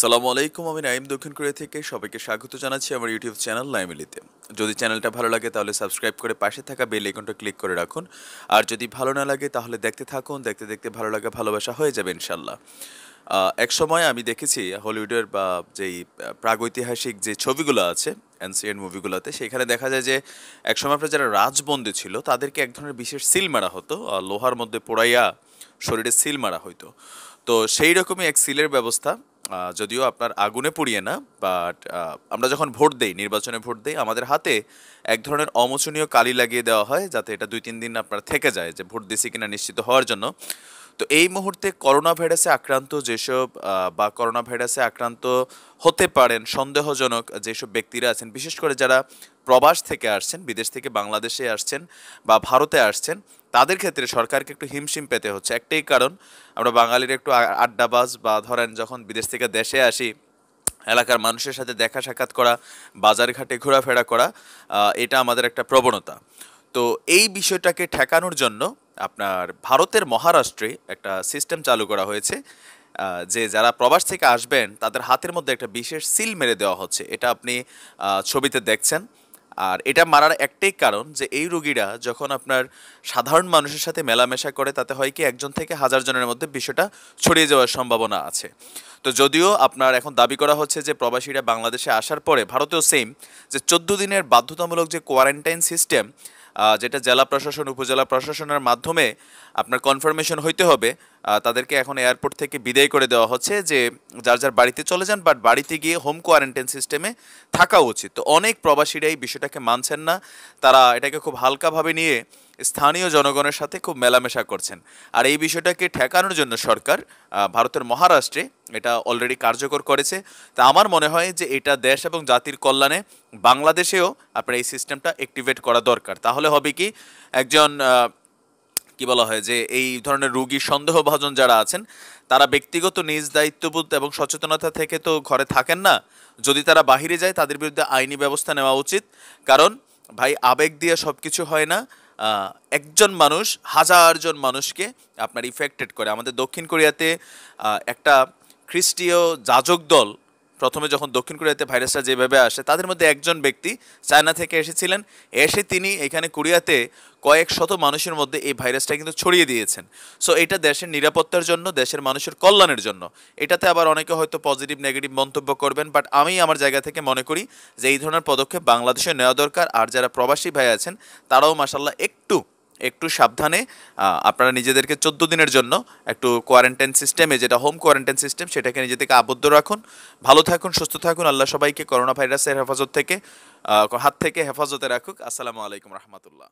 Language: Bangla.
আসসালামু আলাইকুম, আমি নাইম দক্ষিণ কোরিয়া থেকে সবাইকে স্বাগত জানাচ্ছি আমার ইউটিউব চ্যানেল নাইমিলিতে। যদি চ্যানেলটা ভালো লাগে তাহলে সাবস্ক্রাইব করে পাশে থাকা বেল আইকনটা ক্লিক করে রাখুন। আর যদি ভালো না লাগে তাহলে দেখতে থাকুন, দেখতে দেখতে ভালো লাগা ভালোবাসা হয়ে যাবে ইনশাল্লাহ। এক সময় আমি দেখেছি হলিউডের বা যেই প্রাগৈতিহাসিক যে ছবিগুলো আছে অ্যানসিয়েন্ট মুভিগুলোতে, সেখানে দেখা যায় যে একসময় আপনার যারা রাজবন্দী ছিল তাদেরকে এক ধরনের বিশেষ সিল মারা হতো, লোহার মধ্যে পোড়াইয়া শরীরে সিল মারা হইতো। তো সেই রকমই এক সিলের ব্যবস্থা, যদিও আপনার আগুনে পুড়িয়ে না, বাট আমরা যখন ভোট দেই, নির্বাচনে ভোট দেই, আমাদের হাতে এক ধরনের অমোচনীয় কালি লাগিয়ে দেওয়া হয় যাতে এটা 2-3 দিন আপনার থেকে যায় যে ভোট দিছি কিনা নিশ্চিত হওয়ার জন্য। তো এই মুহূর্তে করোনা ভাইরাসে আক্রান্ত যেসব বা করোনা ভাইরাসে আক্রান্ত হতে পারেন সন্দেহজনক যেসব ব্যক্তিরা আছেন, বিশেষ করে যারা প্রবাস থেকে আসছেন, বিদেশ থেকে বাংলাদেশে আসছেন বা ভারতে আসছেন, তাদের ক্ষেত্রে সরকারকে একটু হিমশিম পেতে হচ্ছে। একটাই কারণ, আমরা বাঙালির একটু আড্ডাবাজ, বা ধরেন যখন বিদেশ থেকে দেশে আসি এলাকার মানুষের সাথে দেখা সাক্ষাৎ করা, বাজার ঘাটে ঘোরাফেরা করা, এটা আমাদের একটা প্রবণতা। তো এই বিষয়টাকে ঠেকানোর জন্য আপনার ভারতের মহারাষ্ট্রে একটা সিস্টেম চালু করা হয়েছে, যে যারা প্রবাস থেকে আসবেন তাদের হাতের মধ্যে একটা বিশেষ সিল মেরে দেওয়া হচ্ছে। এটা আপনি ছবিতে দেখছেন। আর এটা মারার একটাই কারণ যে এই রোগীরা যখন আপনার সাধারণ মানুষের সাথে মেলামেশা করে, তাতে হয় কি একজন থেকে হাজার জনের মধ্যে বিষয়টা ছড়িয়ে যাওয়ার সম্ভাবনা আছে। তো যদিও আপনার এখন দাবি করা হচ্ছে যে প্রবাসীরা বাংলাদেশে আসার পরে, ভারতেও সেম, যে 14 দিনের বাধ্যতামূলক যে কোয়ারেন্টাইন সিস্টেম, যেটা জেলা প্রশাসন উপজেলা প্রশাসনের মাধ্যমে আপনার কনফার্মেশন হইতে হবে, তাদেরকে এখন এয়ারপোর্ট থেকে বিদায় করে দেওয়া হচ্ছে যে যার যার বাড়িতে চলে যান, বাট বাড়িতে গিয়ে হোম কোয়ারেন্টাইন সিস্টেমে থাকা উচিত। তো অনেক প্রবাসীরা এই বিষয়টাকে মানছেন না, তারা এটাকে খুব হালকাভাবে নিয়ে স্থানীয় জনগণের সাথে খুব মেলামেশা করছেন। আর এই বিষয়টাকে ঠেকানোর জন্য সরকার ভারতের মহারাষ্ট্রে এটা অলরেডি কার্যকর করেছে। তা আমার মনে হয় যে এটা দেশ এবং জাতির কল্যাণে বাংলাদেশেও আপনার এই সিস্টেমটা অ্যাক্টিভেট করা দরকার। তাহলে হবে কি, একজন কি বলা হয় যে এই ধরনের রোগী সন্দেহভাজন যারা আছেন, তারা ব্যক্তিগত নিজ দায়িত্ববোধ এবং সচেতনতা থেকে তো ঘরে থাকেন না, যদি তারা বাহিরে যায় তাদের বিরুদ্ধে আইনি ব্যবস্থা নেওয়া উচিত। কারণ ভাই, আবেগ দিয়ে সব কিছু হয় না। একজন মানুষ হাজারজন মানুষকে আপনার ইফেক্টেড করে। আমাদের দক্ষিণ কোরিয়াতে একটা খ্রিস্টীয় যাজক দল প্রথমে যখন দক্ষিণ কোরিয়াতে ভাইরাসটা যেভাবে আসে, তাদের মধ্যে একজন ব্যক্তি চায়না থেকে এসেছিলেন, এসে তিনি এখানে কোরিয়াতে কয়েক শত মানুষের মধ্যে এই ভাইরাসটা কিন্তু ছড়িয়ে দিয়েছেন। সো এটা দেশের নিরাপত্তার জন্য, দেশের মানুষের কল্যাণের জন্য। এটাতে আবার অনেকে হয়তো পজিটিভ নেগেটিভ মন্তব্য করবেন, বাট আমি আমার জায়গা থেকে মনে করি যে এই ধরনের পদক্ষেপ বাংলাদেশে নেওয়া দরকার। আর যারা প্রবাসী ভাই আছেন তারাও মাশাল্লাহ একটু একটু সাবধানে আপনারা নিজেদেরকে 14 দিনের জন্য একটু কোয়ারেন্টাইন সিস্টেমে, যেটা হোম কোয়ারেন্টাইন সিস্টেম, সেটাকে নিজেদেরকে আবদ্ধ রাখুন। ভালো থাকুন, সুস্থ থাকুন। আল্লাহ সবাইকে করোনা ভাইরাসের হাত থেকে হেফাজতে রাখুক। আসসালামু আলাইকুম রহমতুল্লাহ।